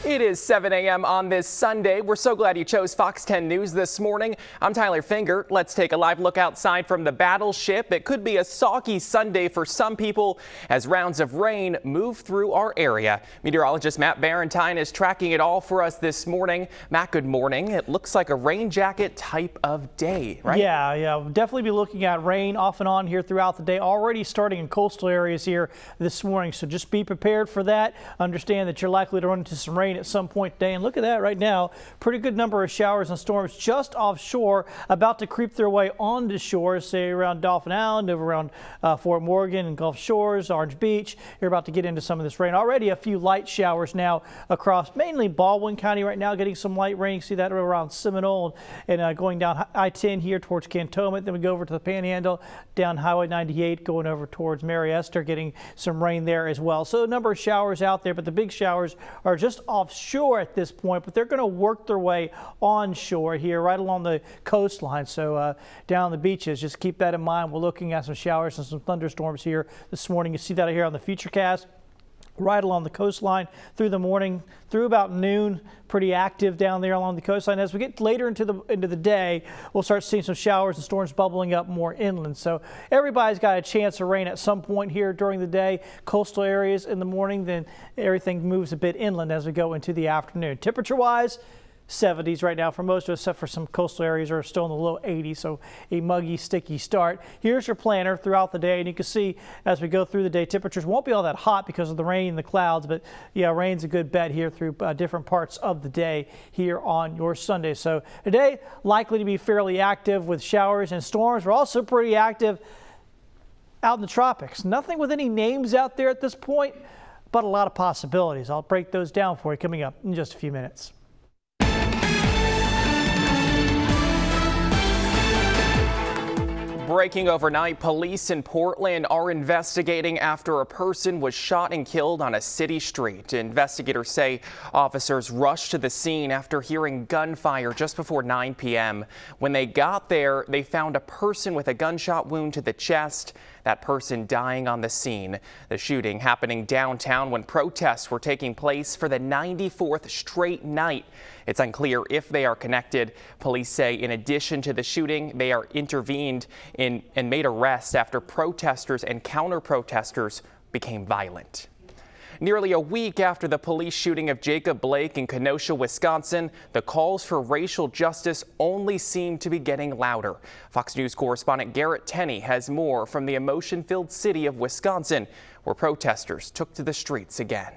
It is 7 a.m. on this Sunday. We're so glad you chose Fox 10 News this morning. I'm Tyler Finger. Let's take a live look outside from the battleship. It could be a soggy Sunday for some people as rounds of rain move through our area. Meteorologist Matt Barentine is tracking it all for us this morning. Matt, good morning. It looks like a rain jacket type of day, right? Yeah, we'll definitely be looking at rain off and on here throughout the day, already starting in coastal areas here this morning. So just be prepared for that. Understand that you're likely to run into some rain at some point today. And look at that right now. Pretty good number of showers and storms just offshore, about to creep their way onto shore, say around Dauphin Island, over around Fort Morgan and Gulf Shores, Orange Beach. You're about to get into some of this rain. Already a few light showers now across mainly Baldwin County right now, getting some light rain. You see that around Seminole and going down I-10 here towards Cantonment. Then we go over to the Panhandle, down Highway 98, going over towards Mary Esther, getting some rain there as well. So a number of showers out there, but the big showers are just offshore at this point, but they're going to work their way onshore here right along the coastline. So down the beaches, just keep that in mind. We're looking at some showers and some thunderstorms here this morning. You see that here on the Futurecast. Right along the coastline through the morning, through about noon, pretty active down there along the coastline. As we get later into the day, we'll start seeing some showers and storms bubbling up more inland. So everybody's got a chance of rain at some point here during the day. Coastal areas in the morning, then everything moves a bit inland as we go into the afternoon. Temperature-wise, 70s right now for most of us, except for some coastal areas are still in the low 80s, so a muggy, sticky start. Here's your planner throughout the day, and you can see as we go through the day, temperatures won't be all that hot because of the rain and the clouds, but yeah, rain's a good bet here through different parts of the day here on your Sunday. So today, likely to be fairly active with showers and storms. We're also pretty active out in the tropics. Nothing with any names out there at this point, but a lot of possibilities. I'll break those down for you coming up in just a few minutes. Breaking overnight, police in Portland are investigating after a person was shot and killed on a city street. Investigators say officers rushed to the scene after hearing gunfire just before 9 p.m. When they got there, they found a person with a gunshot wound to the chest. That person dying on the scene. The shooting happening downtown when protests were taking place for the 94th straight night. It's unclear if they are connected. Police say in addition to the shooting, they are intervened in and made arrests after protesters and counter-protesters became violent. Nearly a week after the police shooting of Jacob Blake in Kenosha, Wisconsin, the calls for racial justice only seem to be getting louder. Fox News correspondent Garrett Tenney has more from the emotion-filled city of Wisconsin, where protesters took to the streets again.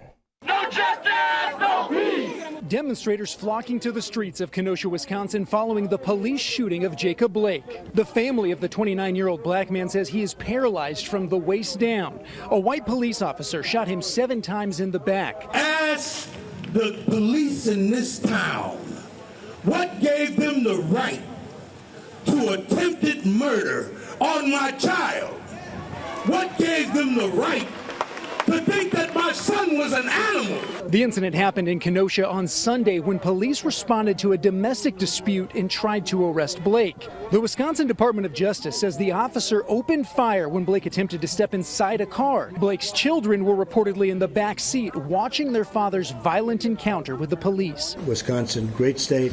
No justice, no peace! Demonstrators flocking to the streets of Kenosha, Wisconsin following the police shooting of Jacob Blake. The family of the 29-year-old black man says he is paralyzed from the waist down. A white police officer shot him 7 times in the back. Ask the police in this town what gave them the right to attempted murder on my child? What gave them the right to think that my son was an animal? The incident happened in Kenosha on Sunday when police responded to a domestic dispute and tried to arrest Blake. The Wisconsin Department of Justice says the officer opened fire when Blake attempted to step inside a car. Blake's children were reportedly in the back seat watching their father's violent encounter with the police. Wisconsin, great state,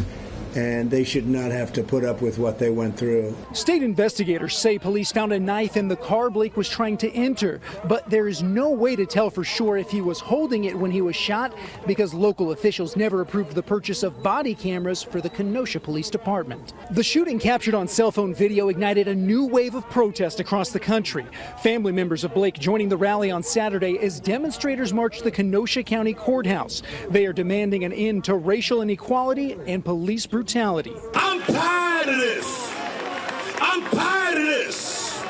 and they should not have to put up with what they went through. State investigators say police found a knife in the car Blake was trying to enter, but there is no way to tell for sure if he was holding it when he was shot because local officials never approved the purchase of body cameras for the Kenosha Police Department. The shooting captured on cell phone video ignited a new wave of protest across the country. Family members of Blake joining the rally on Saturday as demonstrators marched the Kenosha County Courthouse. They are demanding an end to racial inequality and police brutality. I'm tired of this. I'm tired of this.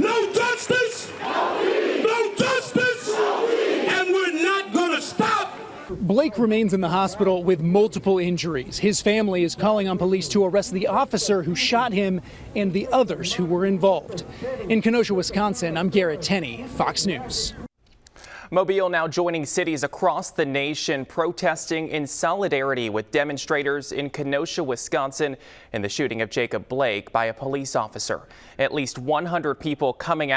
No justice. No justice. And we're not going to stop. Blake remains in the hospital with multiple injuries. His family is calling on police to arrest the officer who shot him and the others who were involved. In Kenosha, Wisconsin, I'm Garrett Tenney, Fox News. Mobile now joining cities across the nation protesting in solidarity with demonstrators in Kenosha, Wisconsin, in the shooting of Jacob Blake by a police officer. At least 100 people coming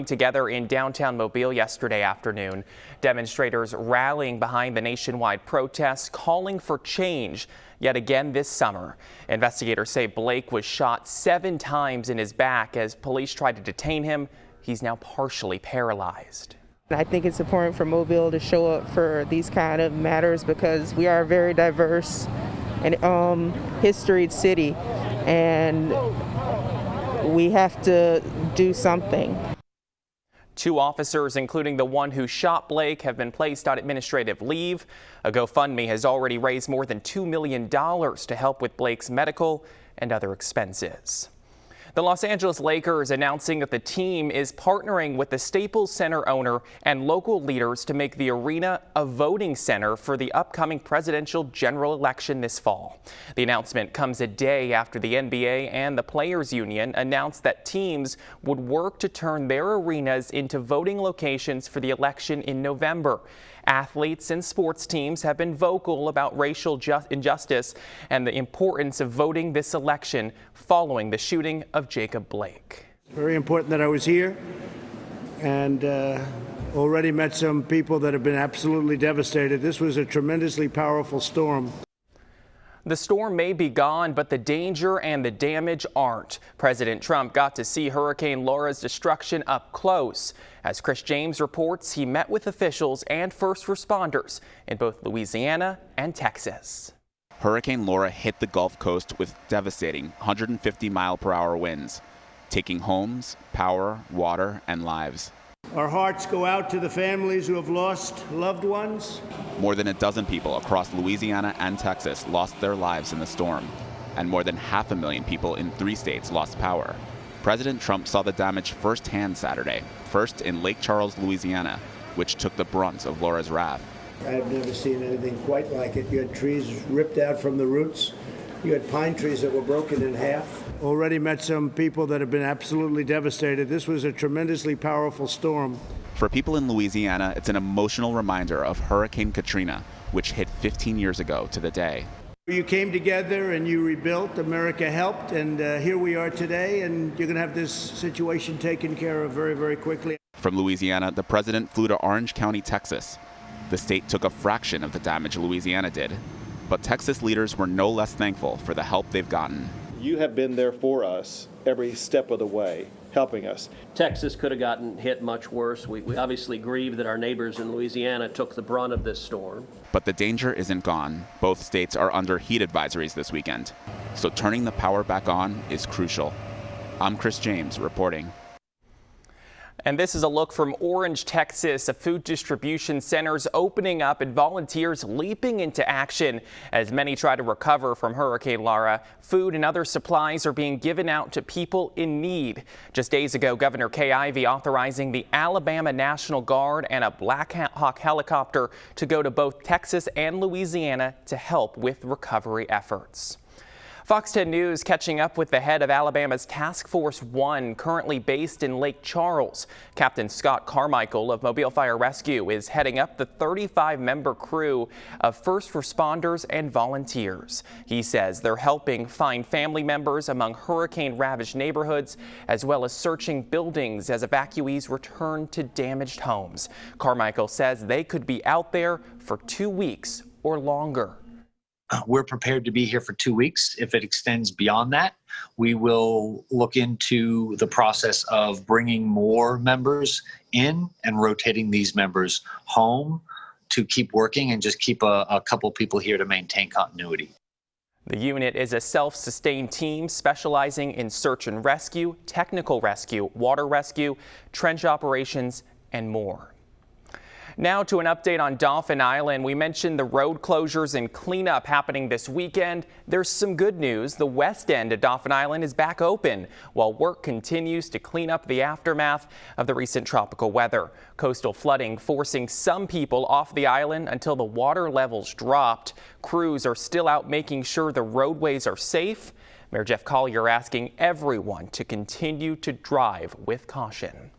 together in downtown Mobile yesterday afternoon. Demonstrators rallying behind the nationwide protest, calling for change yet again this summer. Investigators say Blake was shot 7 times in his back as police tried to detain him. He's now partially paralyzed. I think it's important for Mobile to show up for these kind of matters because we are a very diverse and historied city, and we have to do something. 2 officers, including the one who shot Blake, have been placed on administrative leave. A GoFundMe has already raised more than $2 million to help with Blake's medical and other expenses. The Los Angeles Lakers announcing that the team is partnering with the Staples Center owner and local leaders to make the arena a voting center for the upcoming presidential general election this fall. The announcement comes a day after the NBA and the Players Union announced that teams would work to turn their arenas into voting locations for the election in November. Athletes and sports teams have been vocal about racial injustice and the importance of voting this election following the shooting of Jacob Blake. Very important that I was here and already met some people that have been absolutely devastated. This was a tremendously powerful storm. The storm may be gone, but the danger and the damage aren't. President Trump got to see Hurricane Laura's destruction up close. As Chris James reports, he met with officials and first responders in both Louisiana and Texas. Hurricane Laura hit the Gulf Coast with devastating 150-mile-per-hour winds, taking homes, power, water, and lives. Our hearts go out to the families who have lost loved ones. More than a dozen people across Louisiana and Texas lost their lives in the storm, and more than 500,000 people in 3 states lost power. President Trump saw the damage firsthand Saturday, first in Lake Charles, Louisiana, which took the brunt of Laura's wrath. I've never seen anything quite like it. You had trees ripped out from the roots. You had pine trees that were broken in half. Already met some people that have been absolutely devastated. This was a tremendously powerful storm. For people in Louisiana, it's an emotional reminder of Hurricane Katrina, which hit 15 years ago to the day. You came together and you rebuilt. America helped, and here we are today, and you're going to have this situation taken care of very, very quickly. From Louisiana, the president flew to Orange County, Texas. The state took a fraction of the damage Louisiana did, but Texas leaders were no less thankful for the help they've gotten. You have been there for us every step of the way, helping us. Texas could have gotten hit much worse. We obviously grieve that our neighbors in Louisiana took the brunt of this storm. But the danger isn't gone. Both states are under heat advisories this weekend, so turning the power back on is crucial. I'm Chris James reporting. And this is a look from Orange, Texas. A food distribution center's opening up and volunteers leaping into action as many try to recover from Hurricane Laura. Food and other supplies are being given out to people in need. Just days ago, Governor Kay Ivey authorizing the Alabama National Guard and a Black Hawk helicopter to go to both Texas and Louisiana to help with recovery efforts. Fox 10 News catching up with the head of Alabama's Task Force 1, currently based in Lake Charles. Captain Scott Carmichael of Mobile Fire Rescue is heading up the 35-member crew of first responders and volunteers. He says they're helping find family members among hurricane-ravaged neighborhoods, as well as searching buildings as evacuees return to damaged homes. Carmichael says they could be out there for 2 weeks or longer. We're prepared to be here for 2 weeks. If it extends beyond that, we will look into the process of bringing more members in and rotating these members home to keep working and just keep a couple people here to maintain continuity. The unit is a self-sustained team specializing in search and rescue, technical rescue, water rescue, trench operations, and more. Now to an update on Dauphin Island. We mentioned the road closures and cleanup happening this weekend. There's some good news. The west end of Dauphin Island is back open while work continues to clean up the aftermath of the recent tropical weather. Coastal flooding forcing some people off the island until the water levels dropped. Crews are still out making sure the roadways are safe. Mayor Jeff Collier asking everyone to continue to drive with caution.